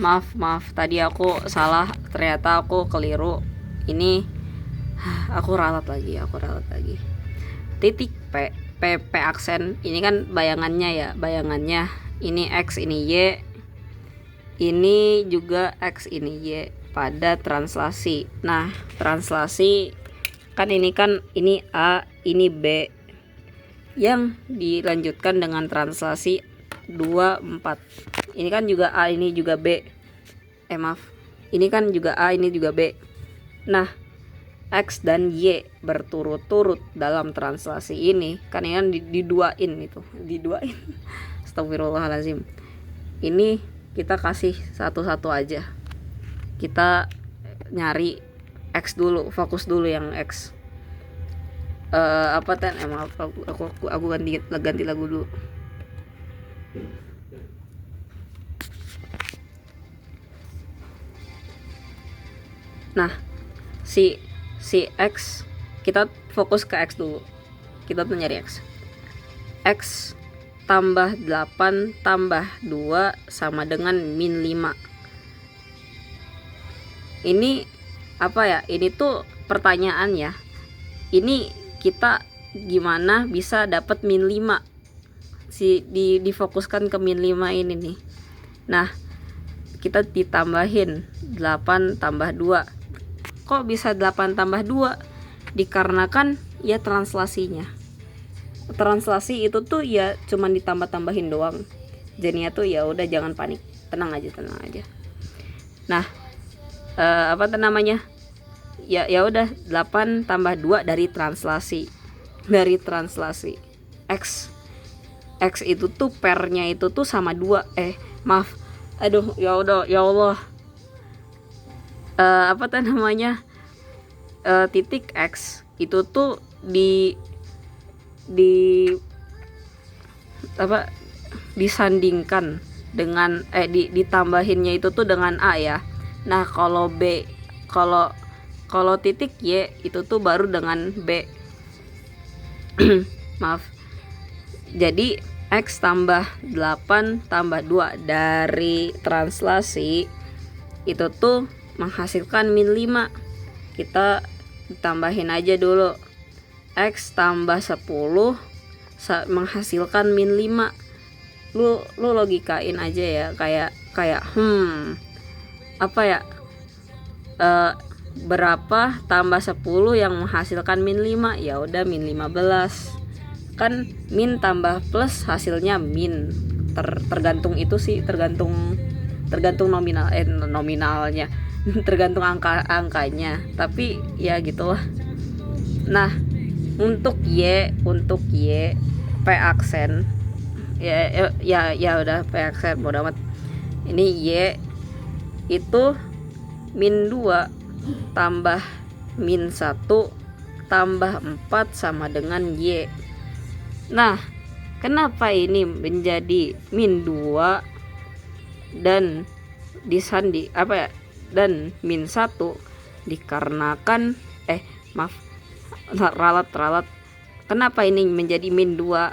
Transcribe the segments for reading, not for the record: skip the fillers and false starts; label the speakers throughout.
Speaker 1: Maaf, tadi aku salah, ternyata aku keliru. Ini aku ralat lagi. Titik P, P aksen. Ini kan bayangannya ya, bayangannya. Ini X, ini Y. Ini juga X, ini Y pada translasi. Nah, translasi kan ini A, ini B. Yang dilanjutkan dengan translasi 2, 4. Ini kan juga A, ini juga B. Maaf. Ini kan juga A, ini juga B. Nah, X dan Y berturut-turut dalam translasi ini kan ini kan diduain itu. Diduain. Astagfirullahalazim. Ini kita kasih satu-satu aja. Kita nyari X dulu, fokus dulu yang X. Apa ten? Maaf, aku ganti lagu dulu. Nah, si X, kita fokus ke X dulu. Kita tuh nyari X. X tambah 8 tambah 2 sama dengan min 5. Ini apa ya? Ini tuh pertanyaan ya. Ini kita gimana bisa dapat min 5? Difokuskan ke min 5 ini nih. Nah, kita ditambahin 8 tambah 2. Kok bisa 8 tambah 2? Dikarenakan ya translasinya. Translasi itu tuh ya cuman ditambah-tambahin doang. Jadinya tuh ya udah jangan panik. Tenang aja. Nah, apa namanya? Ya udah 8 tambah 2 dari translasi. X itu tuh pernya itu tuh sama 2. Maaf. Aduh, ya udah, ya Allah. Apa namanya? Titik X itu tuh disandingkan dengan ditambahinnya itu tuh dengan A ya. Nah, kalau B, kalau titik Y itu tuh baru dengan B. Maaf. Jadi X tambah 8 tambah 2 dari translasi itu tuh menghasilkan min 5. Kita tambahin aja dulu. X tambah 10 menghasilkan min 5. Lu logikain aja ya, kayak apa ya? Berapa tambah 10 yang menghasilkan min 5? Ya udah min 15. Kan min tambah plus hasilnya min. Tergantung itu sih, tergantung nominalnya. Tergantung angkanya, tapi ya gitulah. Nah, untuk Y P aksen ya udah P aksen bodo amat. Ini Y itu min 2 tambah min 1 tambah 4 sama dengan Y. Nah, kenapa ini menjadi min 2 dan disandi apa ya? Dan min 1 dikarenakan ralat. Kenapa ini menjadi min 2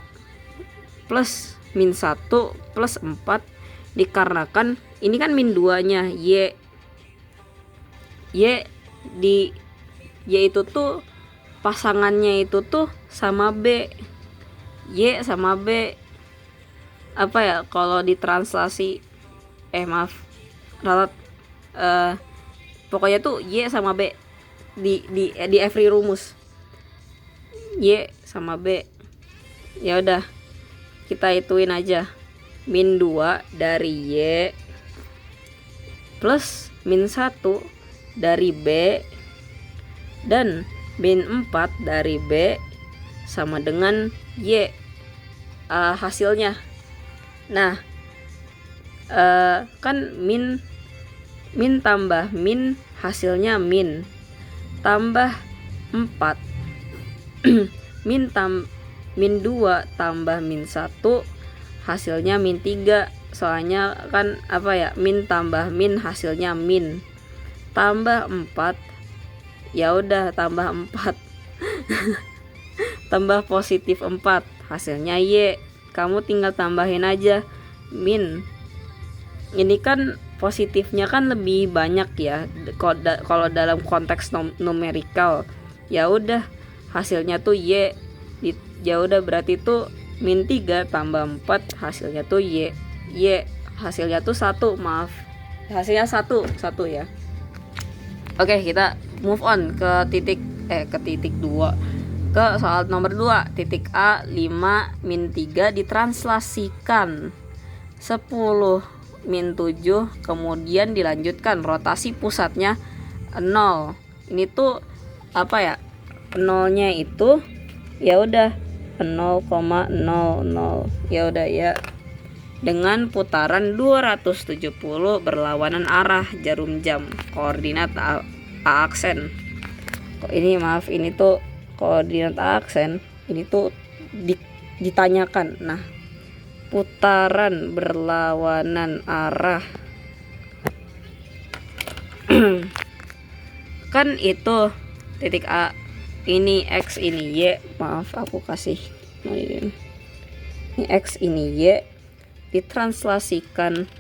Speaker 1: plus min 1 plus 4? Dikarenakan ini kan min 2 nya Y itu tuh pasangannya itu tuh sama B. Y sama B apa ya, kalau ditranslasi ralat. Pokoknya tuh Y sama B di every rumus Y sama B. Ya udah, kita ituin aja. Min 2 dari Y plus min 1 dari B dan min 4 dari B sama dengan Y hasilnya. Nah, kan min tambah min hasilnya min tambah 4 min 2 tambah min 1 hasilnya min 3. Soalnya kan apa ya, min tambah min hasilnya min tambah 4. Ya udah tambah 4 tambah positif 4 hasilnya Y. Kamu tinggal tambahin aja min. Ini kan positifnya kan lebih banyak ya. Kalau dalam konteks numerikal ya udah hasilnya tuh Y. Ya udah berarti tuh min 3 tambah 4 hasilnya tuh Y. Hasilnya tuh 1, maaf. Hasilnya 1 ya. Oke, kita move on ke titik 2. Ke soal nomor 2, titik A 5 min 3 ditranslasikan 10 min 7, kemudian dilanjutkan rotasi pusatnya 0. Ini tuh apa ya? Nolnya itu ya udah 0,00. Ya udah ya. Dengan putaran 270 berlawanan arah jarum jam. Koordinat A aksen. Ini maaf, ini tuh koordinat A aksen. Ini tuh ditanyakan. Nah, putaran berlawanan arah kan itu titik A, ini X, ini Y. Maaf, aku kasih ini X, ini Y, ditranslasikan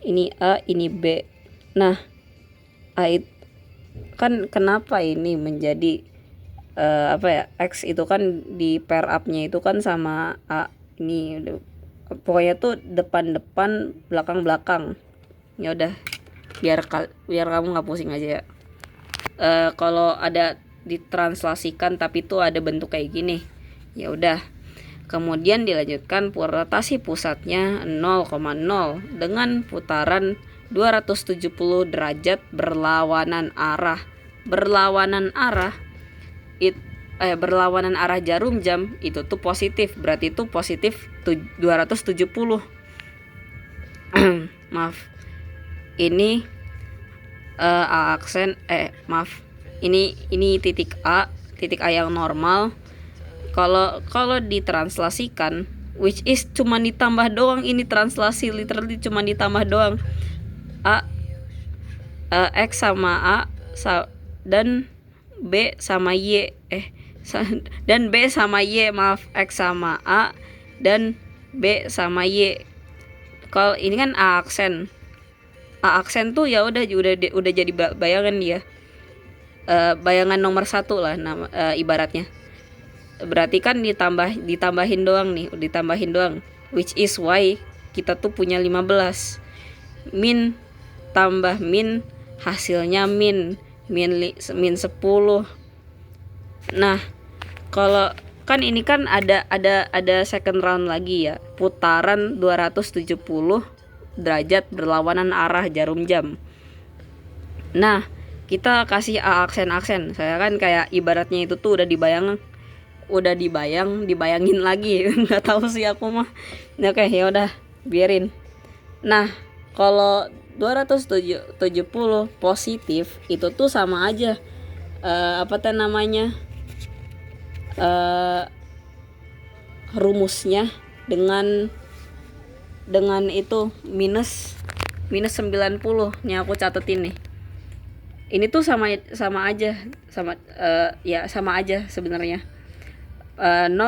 Speaker 1: ini A, ini B. Nah, A kan kenapa ini menjadi apa ya, X itu kan di pair up-nya itu kan sama A. Ini pokoknya tuh depan-depan, belakang-belakang. Ya udah, biar kamu nggak pusing aja ya. Kalau ada ditranslasikan tapi tuh ada bentuk kayak gini, ya udah. Kemudian dilanjutkan rotasi pusatnya 0,0 dengan putaran 270 derajat berlawanan arah. Berlawanan arah jarum jam itu tuh positif, berarti itu positif 270. Maaf, ini A aksen ini titik A yang normal. Kalau ditranslasikan, which is cuma ditambah doang, ini translasi literally cuma ditambah doang. X sama A dan B sama Y dan B sama Y, maaf, X sama A dan B sama Y. Kalau ini kan A aksen tuh ya udah jadi bayangan dia, bayangan nomor 1 lah ibaratnya. Berarti kan ditambahin doang, which is why kita tuh punya 15. Min tambah min hasilnya min 10. Nah, kalau kan ini kan ada second round lagi ya, putaran 270 derajat berlawanan arah jarum jam. Nah, kita kasih A aksen. Saya kan kayak ibaratnya itu tuh udah dibayangin lagi. Nggak tahu sih aku mah. Oke, ya udah, biarin. Nah, kalau 270 positif itu tuh sama aja rumusnya dengan itu minus 90 nih, aku catetin nih. Ini tuh sama aja sebenarnya. 0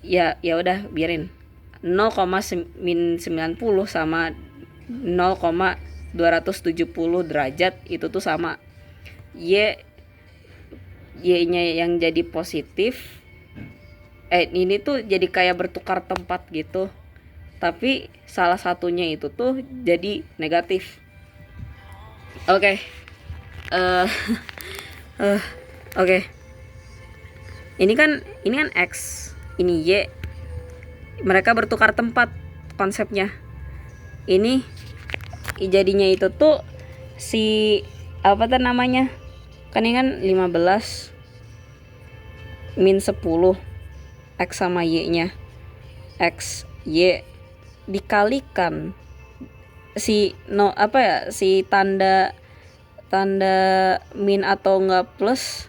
Speaker 1: ya udah, biarin. 0,90 sama 0,270 derajat itu tuh sama. Y-nya yang jadi positif. Ini tuh jadi kayak bertukar tempat gitu. Tapi salah satunya itu tuh jadi negatif. Oke. Oke. Ini kan X, ini Y. Mereka bertukar tempat konsepnya. Ini jadinya itu tuh kan ini kan 15 min 10 X sama Y-nya. X, Y dikalikan si tanda min atau enggak plus.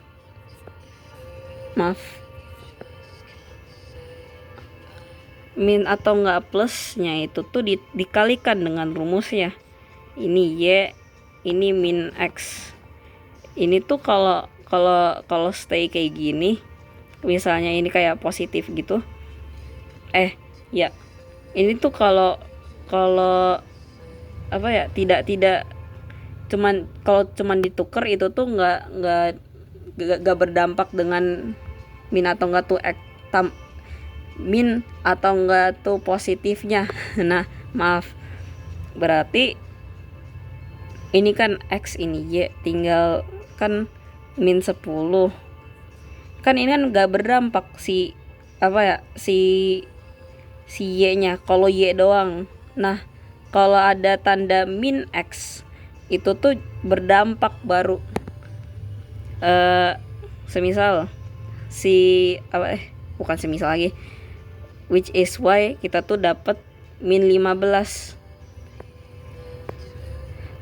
Speaker 1: Maaf. Min atau enggak plusnya itu tuh dikalikan dengan rumusnya. Ini Y, ini min X. Ini tuh kalau stay kayak gini, misalnya ini kayak positif gitu. Ya, ini tuh kalau kalau apa ya, tidak kalau cuman ditukar itu tuh nggak berdampak dengan min atau enggak tuh min atau enggak tuh positifnya. Nah, maaf. Berarti ini kan X, ini Y, tinggal kan min 10. Kan ini kan enggak berdampak si apa ya, si Y-nya, kalau Y doang. Nah, kalau ada tanda min X itu tuh berdampak baru. Semisal si apa bukan semisal lagi, which is why kita tuh dapat min 15.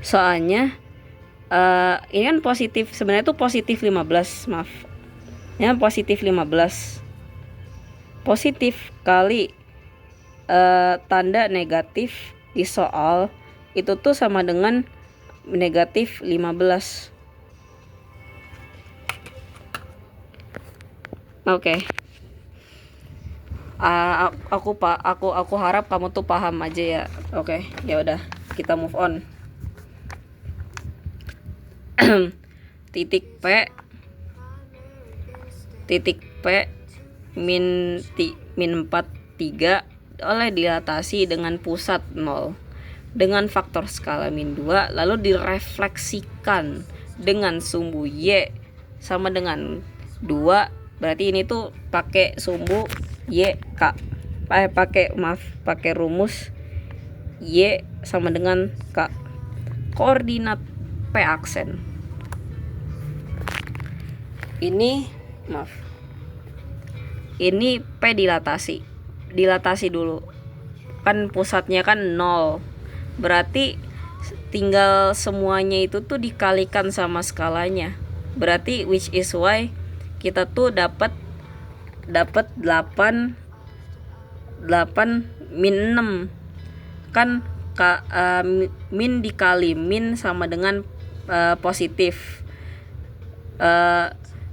Speaker 1: Soalnya ini kan positif, sebenarnya tuh positif 15, maaf. Ya, positif 15. Positif kali tanda negatif di soal itu tuh sama dengan negatif 15. Oke. Aku harap kamu tuh paham aja ya. Oke, ya udah, kita move on. titik P min 43 oleh dilatasi dengan pusat 0 dengan faktor skala min 2, lalu direfleksikan dengan sumbu Y sama dengan 2. Berarti ini tuh pakai sumbu Y K. Pakai rumus Y sama dengan K. Koordinat P aksen. Ini P dilatasi dulu. Kan pusatnya kan 0. Berarti tinggal semuanya itu tuh dikalikan sama skalanya. Berarti which is why kita tuh dapat 8 min 6. Kan min dikali min sama dengan positif.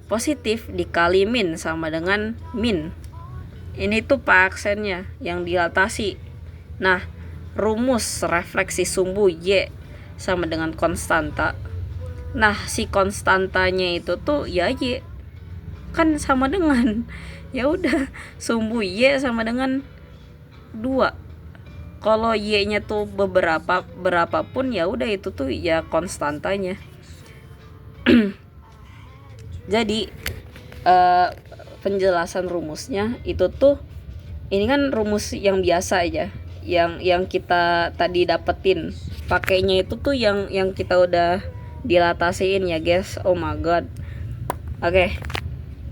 Speaker 1: Positif dikali min sama dengan min. Ini tuh P aksennya yang dilatasi. Nah, rumus refleksi sumbu Y sama dengan konstanta. Nah, si konstantanya itu tuh ya Y. Kan sama dengan ya udah, sumbu Y sama dengan 2. Kalau Y-nya tuh berapapun ya udah, itu tuh ya konstantanya. Jadi penjelasan rumusnya itu tuh, ini kan rumus yang biasa aja, yang kita tadi dapetin. Pakainya itu tuh yang kita udah dilatasiin ya guys. Oh my god. Oke,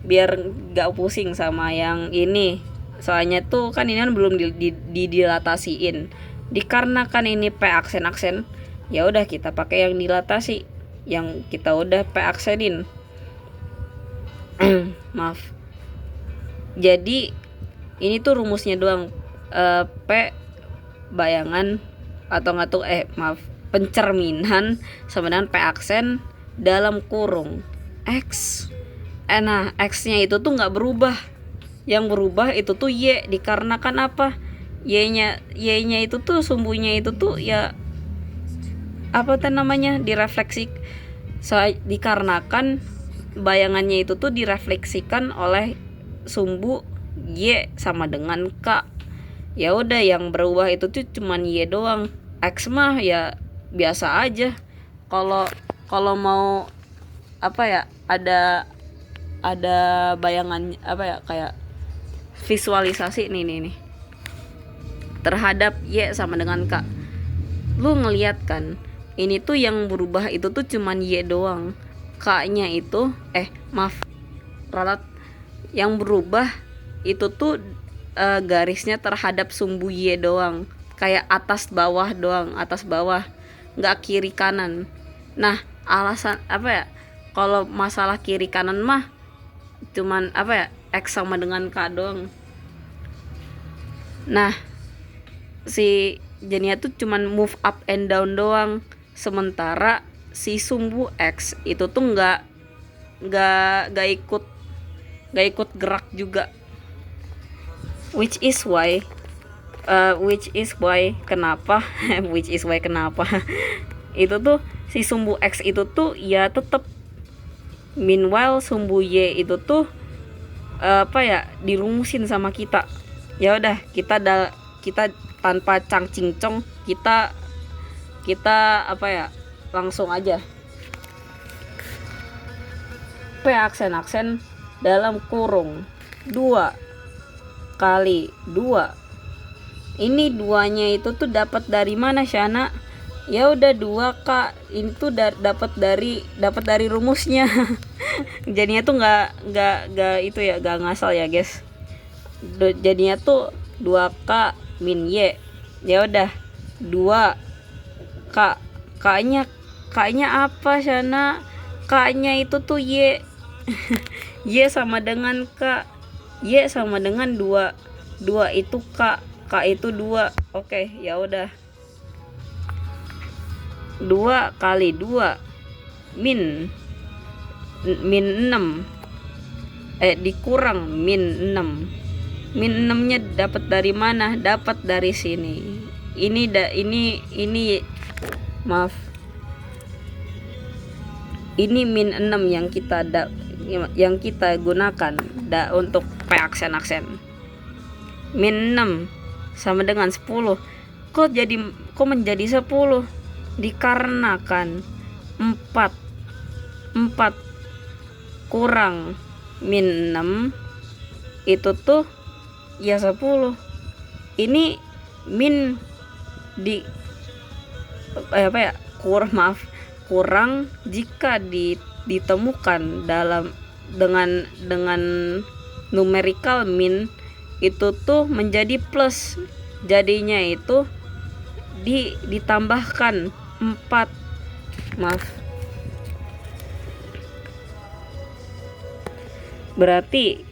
Speaker 1: biar gak pusing sama yang ini, soalnya tuh kan ini kan belum dilatasiin. Dikarenakan ini P aksen, ya udah kita pakai yang dilatasi, yang kita udah P aksenin. Maaf. Jadi ini tuh rumusnya doang. P bayangan atau nggak tuh pencerminan sama dengan P aksen dalam kurung X. Nah, X-nya itu tuh nggak berubah. Yang berubah itu tuh Y. Dikarenakan apa? Y-nya itu tuh sumbunya itu tuh ya apa tuh namanya, direfleksi. Dikarenakan bayangannya itu tuh direfleksikan oleh sumbu Y sama dengan K. Ya udah, yang berubah itu tuh cuman Y doang. X mah ya biasa aja. Kalau mau apa ya, ada bayangan apa ya, kayak visualisasi nih terhadap Y sama dengan K. Lu ngeliat kan, ini tuh yang berubah itu tuh cuman Y doang. K-nya itu ralat, yang berubah itu tuh garisnya terhadap sumbu Y doang, kayak atas bawah doang, atas bawah, nggak kiri kanan. Nah, alasan apa ya, kalau masalah kiri kanan mah cuman apa ya, X sama dengan K doang. Nah, si jadinya tuh cuman move up and down doang, sementara si sumbu X itu tuh nggak ikut gerak juga. Which is why which is why kenapa which is why kenapa itu tuh si sumbu X itu tuh ya tetap, meanwhile sumbu Y itu tuh dirumusin sama kita. Ya udah, kita tanpa cang-cincong, kita langsung aja P aksen dalam kurung 2 kali 2. Ini duanya itu tuh dapat dari mana, Syana? Ya udah 2K, ini tuh dapat dari rumusnya. Jadinya tuh nggak itu ya, nggak ngasal ya guys. Jadinya tuh 2K min Y. Ya udah 2K, K-nya apa, Syana? K-nya itu tuh Y. Y sama dengan K. Y sama dengan 2. 2 itu K. K itu 2. Oke, ya udah. 2 kali 2 min 6 dikurang min 6. Min 6 nya dapat dari mana? Dapat dari sini. Ini maaf. Ini min 6 yang kita gunakan untuk P aksen. Min 6 sama dengan 10. Kok menjadi 10? Dikarenakan 4 kurang min 6 itu tuh ya 10. Ini min kurang jika ditemukan dengan numerical min itu tuh menjadi plus. Jadinya itu ditambahkan 4. Maaf. Berarti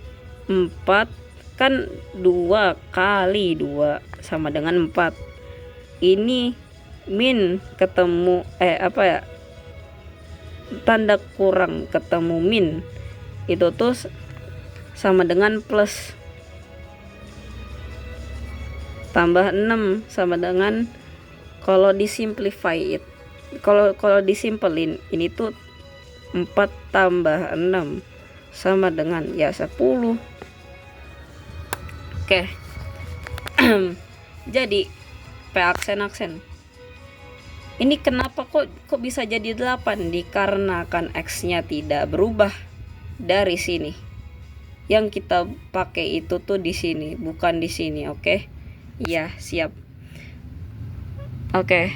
Speaker 1: 4 kan 2 kali 2 sama dengan 4. Ini min ketemu tanda kurang ketemu min itu tuh sama dengan plus, tambah 6 sama dengan, kalau disimpelin ini tuh 4 tambah 6 sama dengan ya 10. Oke. Jadi P aksen. Ini kenapa kok bisa jadi 8? Dikarenakan X-nya tidak berubah dari sini. Yang kita pakai itu tuh di sini, bukan di sini, oke? Ya, siap. Oke.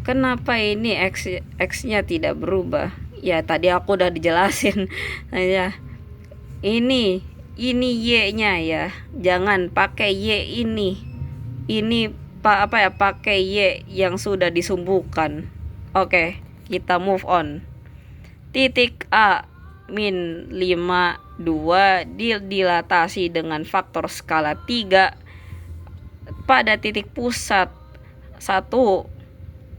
Speaker 1: Kenapa ini X-nya tidak berubah? Ya, tadi aku udah dijelasin. Ya. Ini Y-nya ya. Jangan pakai Y ini. Ini pakai Y yang sudah disumbukan. Oke, kita move on. Titik A min 5 2 dilatasi dengan faktor skala 3 pada titik pusat 1 2 1,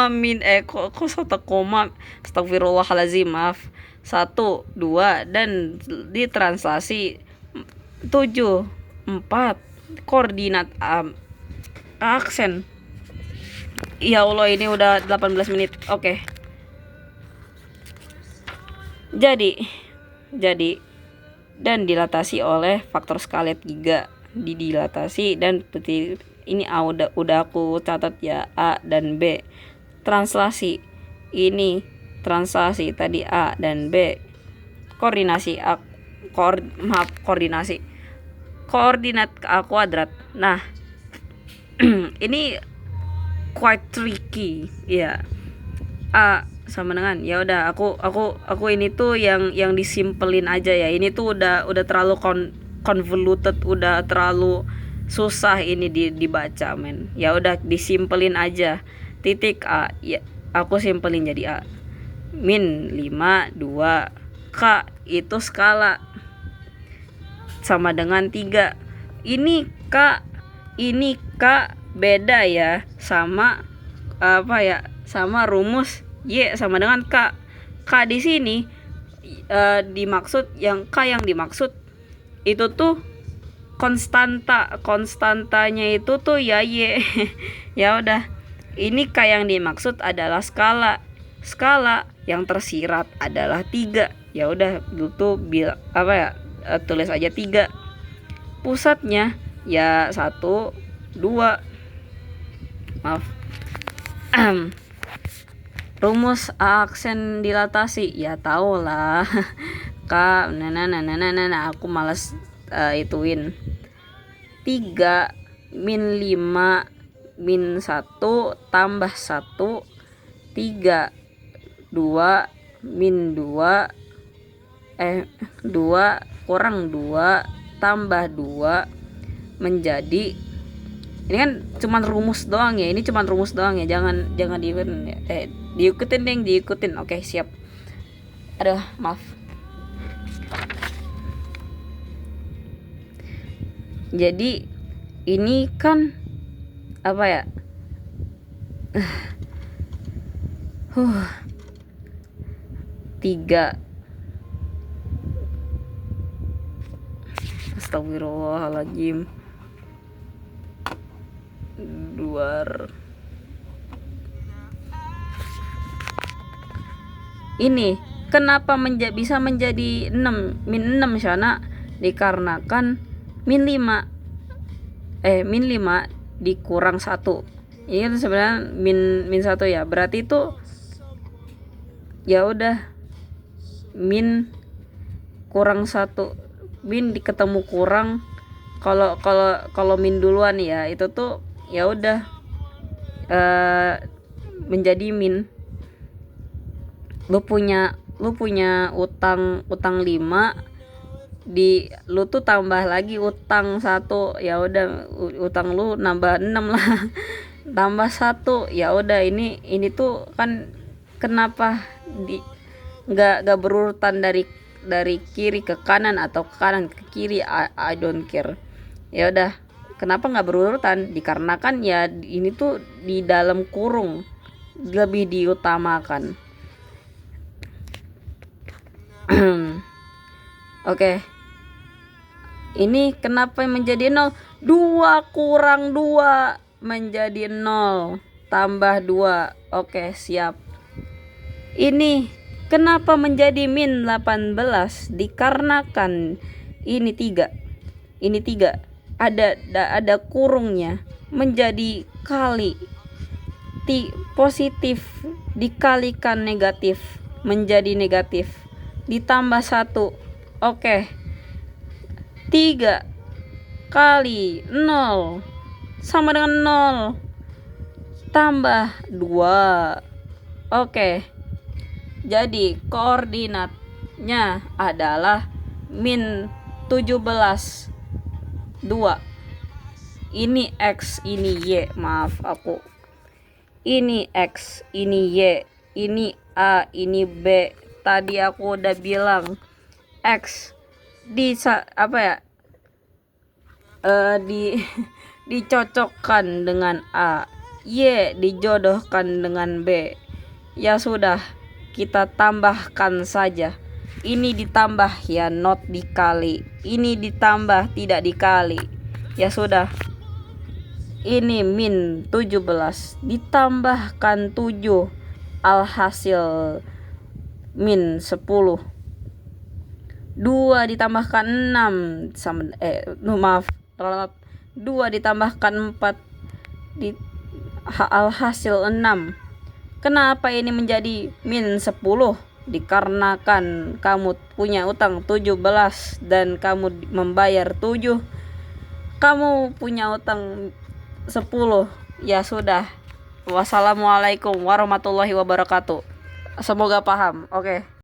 Speaker 1: min kok 1, astagfirullahalazim, maaf. 1 2 dan ditranslasi 7 4 koordinat aksen. Ya Allah, ini udah 18 menit. Oke. Jadi dan dilatasi oleh faktor skala 3. Dilatasi dan ini A udah aku catat ya, A dan B. Translasi ini translasi tadi A dan B. Koordinasi koordinat A kuadrat. Nah, ini quite tricky ya. A sama dengan, ya udah aku ini tuh yang disimpelin aja ya. Ini tuh udah terlalu convoluted, udah terlalu susah ini dibaca, men. Ya udah disimpelin aja. Titik A ya, aku simpelin jadi A. Min 5 2 K itu skala sama dengan 3. Ini K beda ya sama sama rumus Y sama dengan K. K di sini yang dimaksud itu tuh konstantanya itu tuh ya Y. Ya udah, ini K yang dimaksud adalah skala yang tersirat adalah 3. Ya udah, lu tuh tulis aja 3. Pusatnya ya 1 2. Maaf. Rumus aksen dilatasi ya tau lah. Kak, aku malas ituin. 3 min 5 min 1 tambah 1, 3 2 min 2 2 kurang 2 tambah 2 menjadi, ini kan cuman rumus doang ya, jangan diikutin. Oke, siap. Aduh, maaf. Jadi ini kan apa ya, 3. Astagfirullahaladzim. Ini kenapa bisa menjadi 6 min 6 Syana? Dikarenakan min 5 dikurang 1. Ini kan sebenarnya min 1 ya. Berarti itu ya udah min kurang 1. Min ketemu kurang, kalau min duluan ya itu tuh ya udah menjadi min. Lu punya utang 5, lu tuh tambah lagi utang 1, ya udah utang lu nambah 6 lah. Tambah 1, ya udah ini tuh kan kenapa nggak berurutan dari kiri ke kanan atau kanan ke kiri, I don't care. Ya udah, kenapa nggak berurutan? Dikarenakan ya ini tuh di dalam kurung lebih diutamakan. Oke. Ini kenapa menjadi 0? 2 kurang 2 menjadi 0 tambah 2. Oke, siap. Ini kenapa menjadi min 18? Dikarenakan ini 3. Ada kurungnya menjadi kali. Positif dikalikan negatif menjadi negatif ditambah 1. Oke. 3 kali 0 sama dengan 0 tambah 2. Oke. Jadi koordinatnya adalah min 17 2. Ini X, ini Y. Maaf aku. Ini X, ini Y, ini A, ini B. Tadi aku udah bilang X dicocokkan dengan A, Y dijodohkan dengan B. Ya sudah, kita tambahkan saja. Ini ditambah ya, not dikali. Ini ditambah, tidak dikali. Ya sudah. Ini min 17 ditambahkan 7, alhasil min 10. 2 ditambahkan 6 sama 2 ditambahkan 4 alhasil 6. Kenapa ini menjadi min 10? Dikarenakan kamu punya utang 17 dan kamu membayar 7. Kamu punya utang 10. Ya sudah. Wassalamualaikum warahmatullahi wabarakatuh. Semoga paham. Oke.